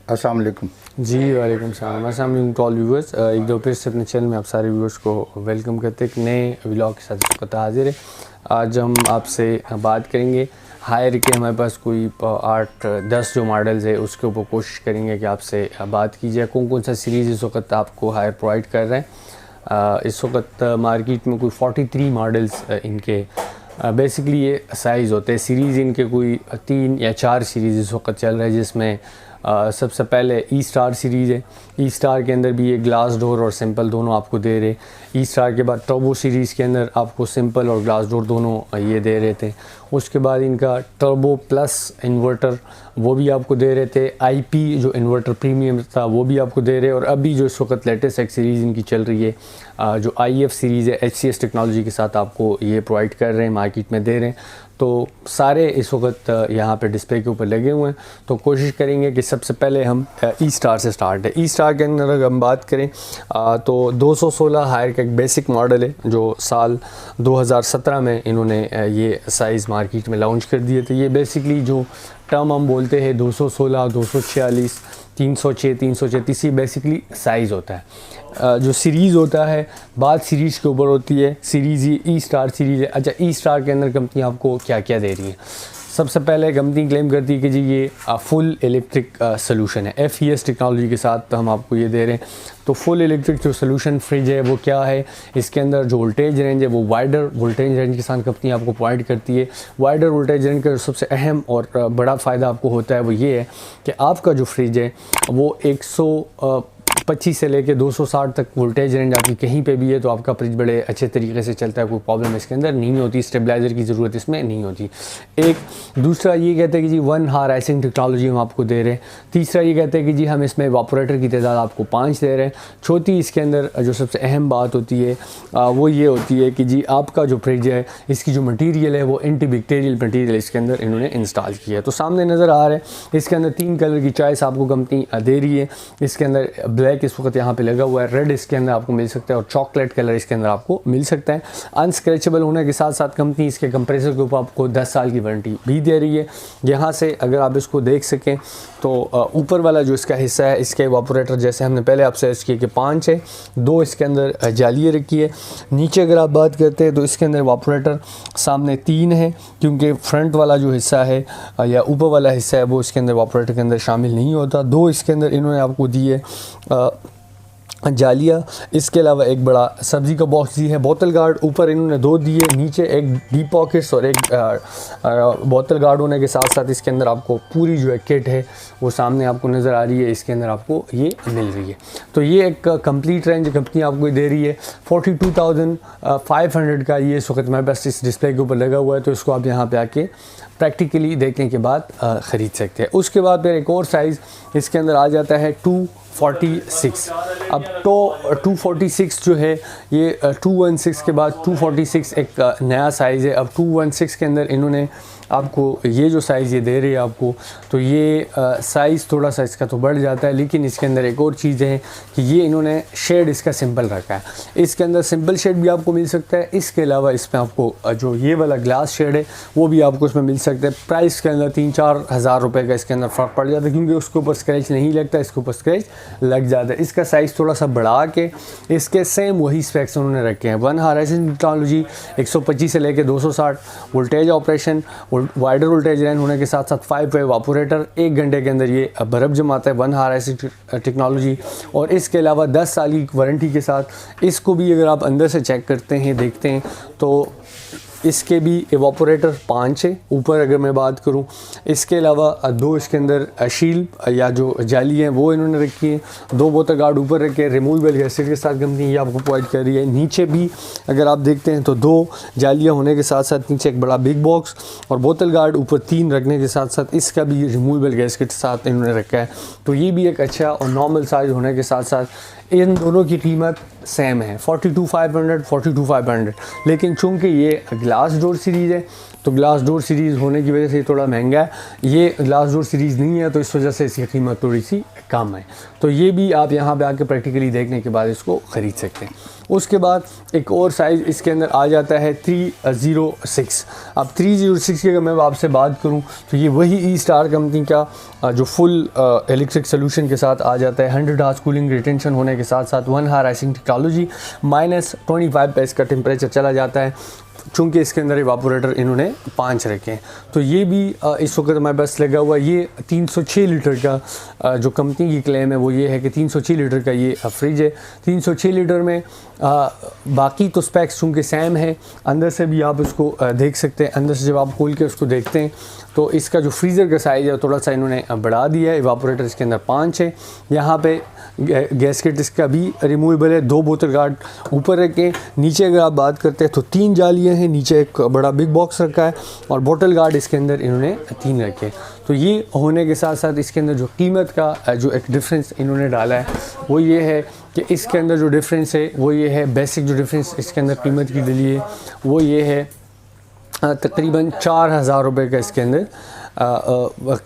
अस्सलाम वालेकुम। जी वालेकुम सलाम। अस्सलाम टू ऑल व्यूवर्स। एक दो फिर से अपने चैनल में आप सारे व्यूवर्स को वेलकम करते हैं। एक नए व्लॉग के साथ इस वक्त हाजिर है। आज हम आपसे बात करेंगे हायर के, हमारे पास कोई 8-10 जो मॉडल्स है उसके ऊपर कोशिश करेंगे कि आपसे बात की जाए कौन कौन सा सीरीज़ इस वक्त आपको हायर प्रोवाइड कर रहे हैं। इस वक्त मार्केट में कोई 43 मॉडल्स इनके बेसिकली ये साइज़ होते हैं। सीरीज़ इनके कोई 3 या 4 सीरीज़ इस वक्त चल रहा है, जिसमें सबसे पहले ई स्टार सीरीज़ है। ई स्टार के अंदर भी ये ग्लास डोर और सिंपल दोनों आपको दे रहे। ई स्टार के बाद टर्बो सीरीज़ के अंदर आपको सिंपल और ग्लास डोर दोनों ये दे रहे थे। उसके बाद इनका टर्बो प्लस इन्वर्टर वो भी आपको दे रहे थे। आईपी जो इन्वर्टर प्रीमियम था वो भी आपको दे रहे। और अभी जो इस वक्त लेटेस्ट एक सीरीज़ इनकी चल रही है, जो IF सीरीज़ है, HCS टेक्नोलॉजी के साथ आपको ये प्रोवाइड कर रहे हैं, मार्केट में दे रहे हैं। तो सारे इस वक्त यहाँ पे डिस्प्ले के ऊपर लगे हुए हैं। तो कोशिश करेंगे कि सबसे पहले हम ई स्टार से स्टार्ट है। ई स्टार के अंदर अगर हम बात करें तो 216 हायर का एक बेसिक मॉडल है, जो साल 2017 में इन्होंने ये साइज़ मार्केट में लॉन्च कर दिए थे। ये बेसिकली जो टर्म हम बोलते हैं 216, 246, 306, 336, ये बेसिकली साइज़ होता है। जो सीरीज़ होता है बात सीरीज़ के ऊपर होती है। सीरीज़ ये ई स्टार सीरीज़ है। अच्छा, ई स्टार के अंदर कंपनी आपको क्या क्या दे रही है? सबसे पहले कंपनी क्लेम करती है कि जी ये फुल इलेक्ट्रिक सोल्यूशन है। FES टेक्नोलॉजी के साथ हम आपको ये दे रहे हैं। तो फुल इलेक्ट्रिक जो सोल्यूशन फ्रिज है वो क्या है, इसके अंदर जो वोल्टेज रेंज है वो वाइडर वोल्टेज रेंज के साथ कंपनी आपको प्रोवाइड करती है। वाइडर वोल्टेज रेंज का सबसे अहम और बड़ा फ़ायदा आपको होता है वो ये है कि आपका जो फ्रिज है वो 125 से लेके 260 तक वोल्टेज रेंज आपकी कहीं पे भी है तो आपका फ्रिज बड़े अच्छे तरीके से चलता है। कोई प्रॉब्लम इसके अंदर नहीं होती, स्टेबलाइज़र की ज़रूरत इसमें नहीं होती। एक दूसरा ये कहते हैं कि जी 1 हार आइसिंग टेक्नोलॉजी हम आपको दे रहे हैं। तीसरा ये कहते हैं कि जी हम इसमें इवापोरेटर की तादाद आपको 5 दे रहे हैं। चौथी इसके अंदर जो सबसे अहम बात होती है वो ये होती है कि जी आपका जो फ्रिज है इसकी जो मटीरियल है वो एंटीबैक्टीरियल मटीरियल इसके अंदर इन्होंने इंस्टॉल किया है। तो सामने नज़र आ रहा है, इसके अंदर 3 कलर की चॉइस आपको कंपनी दे रही है। इसके अंदर ब्लैक इस वक्त यहाँ पे लगा हुआ है, रेड इसके अंदर आपको मिल सकता है और चॉकलेट कलर इसके अंदर आपको मिल सकता है। अनस्क्रैचेबल होने के साथ साथ कंपनी इसके कंप्रेसर के ऊपर आपको 10 साल की वारंटी भी दे रही है। यहाँ से अगर आप इसको देख सकें तो ऊपर वाला जो इसका हिस्सा है, इसके इवापोरेटर जैसे हमने पहले आपसे अर्ज़ किया कि 5 है, 2 इसके अंदर जालियाँ रखी है। नीचे अगर आप बात करते हैं तो इसके अंदर इवापोरेटर सामने 3 है, क्योंकि फ्रंट वाला जो हिस्सा है या ऊपर वाला हिस्सा है वो इसके अंदर इवापोरेटर के अंदर शामिल नहीं होता। 2 इसके अंदर इन्होंने आपको दिए जालिया। इसके अलावा एक बड़ा सब्ज़ी का बॉक्स दी है। बोतल गार्ड ऊपर इन्होंने 2 दिए, नीचे एक डीप पॉकेट्स और एक बोतल गार्ड होने के साथ साथ इसके अंदर आपको पूरी जो है किट है वो सामने आपको नज़र आ रही है, इसके अंदर आपको ये मिल रही है। तो ये एक कंप्लीट रेंज कंपनी आपको दे रही है। 42,500 का ये इस वक्त मेरे पास इस डिस्प्ले के ऊपर लगा हुआ है। तो इसको आप यहाँ पे आके प्रैक्टिकली देखने के बाद ख़रीद सकते हैं। उसके बाद फिर एक और साइज़ इसके अंदर आ जाता है 246। अब तो 246 जो है ये 216 के बाद 246 एक नया साइज़ है। अब 216 के अंदर इन्होंने आपको ये जो साइज़ ये दे रही है आपको, तो ये साइज़ थोड़ा सा इसका तो बढ़ जाता है, लेकिन इसके अंदर एक और चीज़ है कि ये इन्होंने शेड इसका सिंपल रखा है। इसके अंदर सिंपल शेड भी आपको मिल सकता है। इसके अलावा इसमें आपको जो ये वाला ग्लास शेड है वो भी आपको इसमें मिल सकता है। प्राइस के अंदर 3-4 हज़ार रुपये का इसके अंदर फ़र्क पड़ जाता है, क्योंकि उसके ऊपर स्क्रैच नहीं लगता, इसके ऊपर स्क्रैच लग जाता है। इसका साइज़ थोड़ा सा बढ़ा के इसके सेम वही स्पेक्स उन्होंने रखे हैं। 1 हार आइसिंग टेक्नोलॉजी 125 से लेकर 260 voltage operation, wider voltage range होने के साथ साथ 5 वे इवापोरेटर, 1 घंटे के अंदर ये बर्फ़ जमाता है। 1 हार आइसिंग टेक्नोलॉजी और इसके अलावा 10 साल की वारंटी के साथ इसको भी अगर आप अंदर से चेक करते हैं, देखते हैं तो इसके भी इवापोरेटर 5 है। ऊपर अगर मैं बात करूं, इसके अलावा 2 इसके अंदर शील्ड या जो जाली हैं वो इन्होंने रखी है। 2 बोतल गार्ड ऊपर रखे, रिमूवेबल गैसेट के साथ कंपनी ये आपको प्रोवाइड कर रही है। नीचे भी अगर आप देखते हैं तो 2 जालियाँ होने के साथ साथ नीचे एक बड़ा बिग बॉक्स और बोतल गार्ड ऊपर 3 रखने के साथ साथ इसका भी रिमूवेबल गैसेट के साथ इन्होंने रखा है। तो ये भी एक अच्छा और नॉर्मल साइज़ होने के साथ साथ इन दोनों की कीमत सेम है 42,500, लेकिन चूँकि ये ग्लास डोर सीरीज़ है तो ग्लास डोर सीरीज़ होने की वजह से थोड़ा महंगा है। ये ग्लास डोर सीरीज़ नहीं है तो इस वजह से इसकी कीमत थोड़ी सी कम है। तो ये भी आप यहाँ पे आके प्रैक्टिकली देखने के बाद इसको ख़रीद सकते हैं। उसके बाद एक और साइज़ इसके अंदर आ जाता है 306। अब 306 की अगर मैं आपसे बात करूँ तो ये वही ई स्टार कंपनी का जो फुल इलेक्ट्रिक सोल्यूशन के साथ आ जाता है। 100 आवर्स कूलिंग रिटेंशन होने के साथ साथ 1 हावर आइसिंग टेक्नोलॉजी, -25 पे इसका टेम्परेचर चला जाता है। चूँकि इसके अंदर इवापोरेटर इन्होंने 5 रखे हैं। तो ये भी इस वक्त हमारे पास लगा हुआ। ये 306 लीटर का जो कंपनी की क्लेम है वो ये है कि 306 लीटर का ये फ्रिज है। 306 लीटर में बाकी तो स्पेक्स चूँकि सेम है, अंदर से भी आप उसको देख सकते हैं। अंदर से जब आप खोल के उसको देखते हैं तो इसका जो फ्रीज़र का साइज़ है थोड़ा सा इन्होंने बढ़ा दिया है। इवापोरेटर इसके अंदर 5 है। यहाँ पे गैस्केट इसका भी रिमूवेबल है। 2 बोतल गार्ड ऊपर रखें। नीचे अगर आप बात करते हैं तो 3 जालियाँ हैं। नीचे एक बड़ा बिग बॉक्स रखा है और बोतल गार्ड इसके अंदर इन्होंने 3 रखे। तो ये होने के साथ साथ इसके अंदर जो कीमत का जो एक डिफरेंस इन्होंने डाला है वो ये है कि इसके अंदर जो डिफरेंस है वो ये है, बेसिक जो डिफरेंस इसके अंदर कीमत की डली है वो ये है तकरीबन 4000 रुपये का इसके अंदर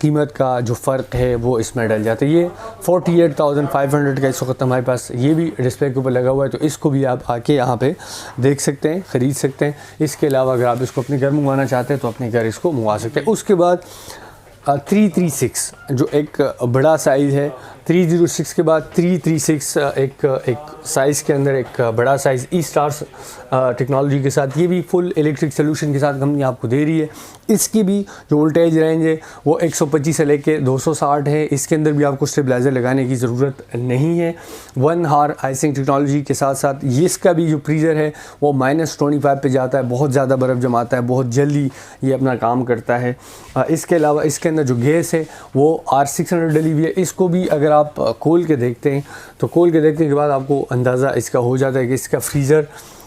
कीमत का जो फ़र्क है वो इसमें डल जाता है। ये 48,500 का इस वक्त हमारे पास ये भी डिस्प्ले के ऊपर लगा हुआ है। तो इसको भी आप आके यहाँ पे देख सकते हैं, ख़रीद सकते हैं। इसके अलावा अगर आप इसको अपने घर मंगवाना चाहते हैं तो अपने घर इसको मंगवा सकते हैं। उसके बाद 336 जो एक बड़ा साइज़ है। 306 के बाद 336 एक साइज़ के अंदर एक बड़ा साइज़ ई स्टार्स टेक्नोलॉजी के साथ, ये भी फुल इलेक्ट्रिक सोल्यूशन के साथ कंपनी आपको दे रही है। इसकी भी जो वोल्टेज रेंज है वो 125 से लेके 260 है। इसके अंदर भी आपको स्टेबलाइज़र लगाने की ज़रूरत नहीं है। 1 हावर आइसिंग टेक्नोलॉजी के साथ साथ ये इसका भी जो फ्रीज़र है वो -25 पे जाता है। बहुत ज़्यादा बर्फ़ जमाता है, बहुत जल्दी ये अपना काम करता है। इसके अलावा इसके अंदर जो गैस है वो R600 डली हुई है। इसको भी अगर आप खोल के देखते हैं तो खोल के देखने के बाद आपको अंदाज़ा इसका हो जाता है कि इसका फ्रीज़र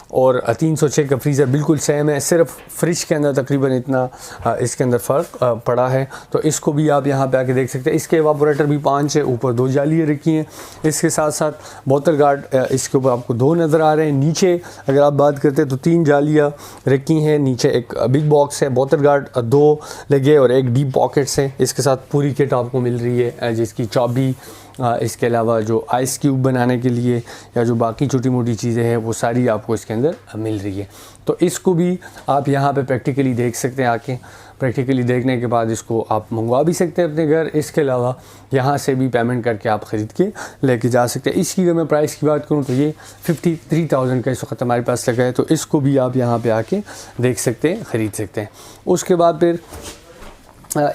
और 306 का फ्रीज़र बिल्कुल सेम है। सिर्फ फ्रिज के अंदर तकरीबन इतना इसके अंदर फ़र्क पड़ा है। तो इसको भी आप यहाँ पे आके देख सकते हैं। इसके इवापोरेटर भी 5 है, ऊपर 2 जालियाँ रखी हैं। इसके साथ साथ बोतल गार्ड इसके ऊपर आपको 2 नज़र आ रहे हैं। नीचे अगर आप बात करते हैं तो 3 जालियाँ रखी हैं। नीचे एक बिग बॉक्स है, बोतल गार्ड 2 लगे और एक डीप पॉकेट्स हैं। इसके साथ पूरी किट आपको मिल रही है जिसकी चाबी, इसके अलावा जो आइस क्यूब बनाने के लिए या जो बाकी छोटी मोटी चीज़ें हैं वो सारी आपको इसके अंदर मिल रही है। तो इसको भी आप यहाँ पे प्रैक्टिकली देख सकते हैं। आके प्रैक्टिकली देखने के बाद इसको आप मंगवा भी सकते हैं अपने घर। इसके अलावा यहाँ से भी पेमेंट करके आप ख़रीद के लेके जा सकते हैं। इसकी अगर मैं प्राइस की बात करूँ तो ये 53,000 का इस वक्त हमारे पास लगा है। तो इसको भी आप यहाँ पर आके देख सकते हैं, ख़रीद सकते हैं। उसके बाद फिर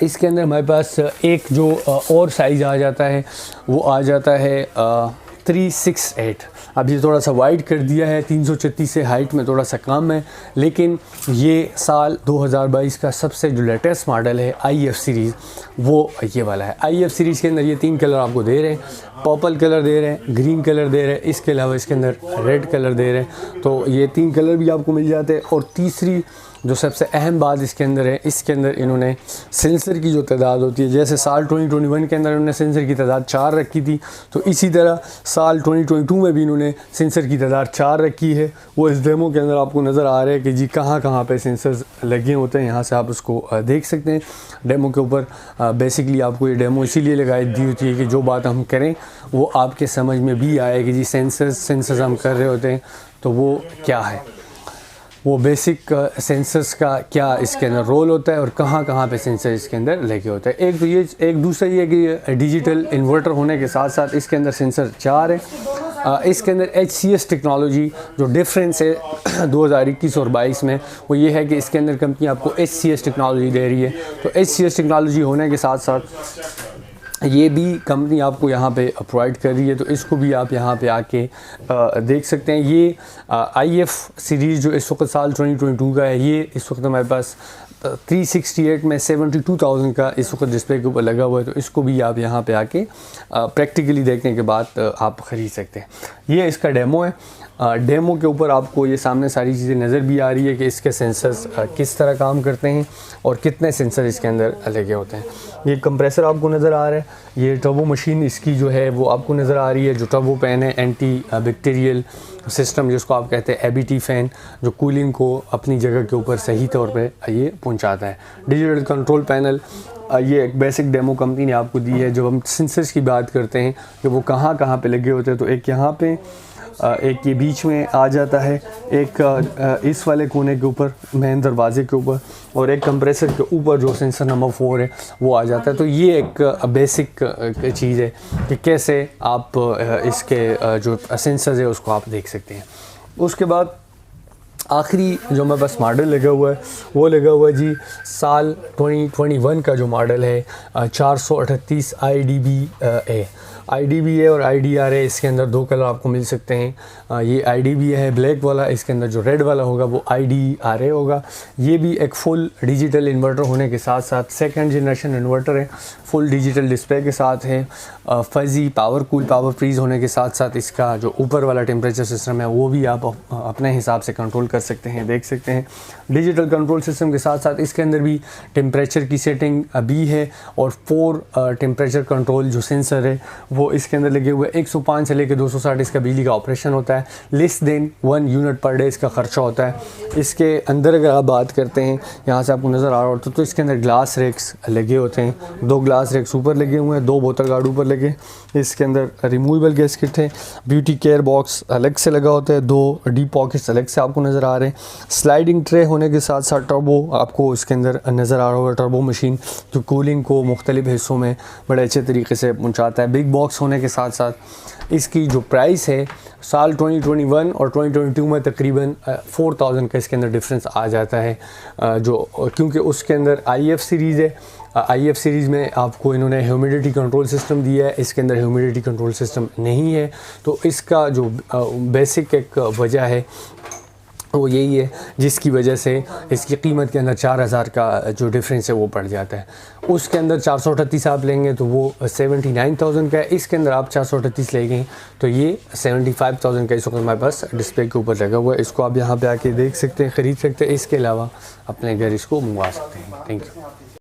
इसके अंदर हमारे पास एक जो और साइज़ आ जाता है वो आ जाता है 368। अब ये थोड़ा सा वाइड कर दिया है, 336 से हाइट में थोड़ा सा कम है। लेकिन ये साल 2022 का सबसे जो लेटेस्ट मॉडल है IF सीरीज़ वो ये वाला है। IF सीरीज़ के अंदर ये 3 कलर आपको दे रहे हैं। पर्पल कलर दे रहे हैं, ग्रीन कलर दे रहे हैं, इसके अलावा इसके अंदर रेड कलर दे रहे हैं। तो ये 3 कलर भी आपको मिल जाते हैं। और तीसरी जो सबसे अहम बात इसके अंदर है, इसके अंदर इन्होंने सेंसर की जो तादाद होती है, जैसे साल 2021 के अंदर इन्होंने सेंसर की तादाद 4 रखी थी, तो इसी तरह साल 2022 में भी इन्होंने सेंसर की तादाद 4 रखी है। वो इस डेमो के अंदर आपको नज़र आ रहा है कि जी कहाँ कहाँ पे सेंसर्स लगे होते हैं। यहाँ से आप उसको देख सकते हैं डेमो के ऊपर। बेसिकली आपको ये डेमो इसीलिए लगाई दी होती है कि जो बात हम करें वो आपके समझ में भी आए कि जी सेंसर्स हम कर रहे होते हैं तो वो क्या है, वो बेसिक सेंसर्स का क्या इसके अंदर रोल होता है और कहाँ कहाँ पे सेंसर इसके अंदर लगे होते हैं। एक तो ये, एक दूसरा ये कि डिजिटल इन्वर्टर होने के साथ साथ इसके अंदर सेंसर 4 है। इसके अंदर HCS टेक्नोलॉजी जो डिफरेंस है 2021 और 22 में वो ये है कि इसके अंदर कंपनी आपको HCS टेक्नोलॉजी दे रही है। तो HCS टेक्नोलॉजी होने के साथ साथ ये भी कंपनी आपको यहाँ पे प्रोवाइड कर रही है। तो इसको भी आप यहाँ पे आके देख सकते हैं। ये IF सीरीज़ जो इस वक्त साल 2022 का है, ये इस वक्त हमारे पास 368 में 72,000 का इस वक्त डिस्प्ले के ऊपर लगा हुआ है। तो इसको भी आप यहाँ पे आके प्रैक्टिकली देखने के बाद आप ख़रीद सकते हैं। ये इसका डेमो है। डेमो के ऊपर आपको ये सामने सारी चीज़ें नज़र भी आ रही है कि इसके सेंसर्स किस तरह काम करते हैं और कितने सेंसर इसके अंदर लगे होते हैं। ये कंप्रेसर आपको नज़र आ रहा है, ये टर्बो मशीन इसकी जो है वो आपको नज़र आ रही है। जो टर्बो फैन है, एंटी बैक्टीरियल सिस्टम जिसको आप कहते हैं, ABT फ़ैन, जो कूलिंग को अपनी जगह के ऊपर सही तौर पे ये पहुंचाता है। डिजिटल कंट्रोल पैनल ये एक बेसिक डेमो कंपनी ने आपको दी है। जब हम सेंसर्स की बात करते हैं कि वो कहाँ कहाँ पे लगे होते हैं, तो एक यहाँ पे, एक ये बीच में आ जाता है, एक इस वाले कोने के ऊपर मेन दरवाजे के ऊपर, और एक कंप्रेसर के ऊपर जो सेंसर नंबर 4 है वो आ जाता है। तो ये एक बेसिक चीज़ है कि कैसे आप इसके जो सेंसर्स है उसको आप देख सकते हैं। उसके बाद आखिरी जो मेरे पास मॉडल लगा हुआ है वो लगा हुआ है जी साल 2021 का जो मॉडल है 438 IDB है और IDR है। इसके अंदर 2 कलर आपको मिल सकते हैं। ये IDB है ब्लैक वाला, इसके अंदर जो रेड वाला होगा वो IDRA होगा। ये भी एक फुल डिजिटल इन्वर्टर होने के साथ साथ सेकंड जनरेशन इन्वर्टर है, फुल डिजिटल डिस्प्ले के साथ है, fuzzy power cool power freeze होने के साथ साथ इसका जो ऊपर वाला टेम्परेचर सिस्टम है वो भी आप अपने हिसाब से कंट्रोल कर सकते हैं, देख सकते हैं। डिजिटल कंट्रोल सिस्टम के साथ साथ इसके अंदर भी टेम्परेचर की सेटिंग भी है और 4 टेम्परेचर कंट्रोल जो सेंसर है वो इसके अंदर लगे हुए। 105 से लेकर 260 इसका बिजली का ऑपरेशन होता है। Less than 1 unit per day इसका ख़र्चा होता है। इसके अंदर अगर आप बात करते हैं, यहाँ से आपको नज़र आ रहा होता है, तो इसके अंदर ग्लास रेक्स लगे होते हैं। 2 ग्लास रेक्स ऊपर लगे हुए हैं, 2 बोतल गार्ड ऊपर लगे। इसके अंदर रिमूवेबल गैस्केट है, ब्यूटी केयर बॉक्स अलग से लगा होता है, 2 डीप पॉकेट्स अलग से आपको नज़र आ रहे हैं। स्लाइडिंग ट्रे होने के साथ साथ टर्बो आपको इसके अंदर नज़र आ रहा होगा, टर्बो मशीन जो कूलिंग को मुख्तलिफ हिस्सों में बड़े अच्छे तरीके से पहुँचाता है। बिग बॉक्स होने के साथ साथ इसकी जो प्राइस है साल 2021 और 2022 में तकरीबन 4000 का इसके अंदर डिफरेंस आ जाता है, जो क्योंकि उसके अंदर IF सीरीज़ है। IF सीरीज़ में आपको इन्होंने ह्यूमिडिटी कंट्रोल सिस्टम दिया है, इसके अंदर ह्यूमिडिटी कंट्रोल सिस्टम नहीं है। तो इसका जो बेसिक एक वजह है वो यही है जिसकी वजह से इसकी कीमत के अंदर 4000 का जो डिफरेंस है वो पड़ जाता है। उसके अंदर 438 आप लेंगे तो वो 79,000 का है। इसके अंदर आप 438 लेंगे तो ये 75,000 का इस वक्त हमारे पास डिस्प्ले के ऊपर लगा हुआ है। इसको आप यहाँ पे आके देख सकते हैं, ख़रीद सकते हैं। इसके अलावा अपने घर इसको मंगवा सकते हैं। Thank you.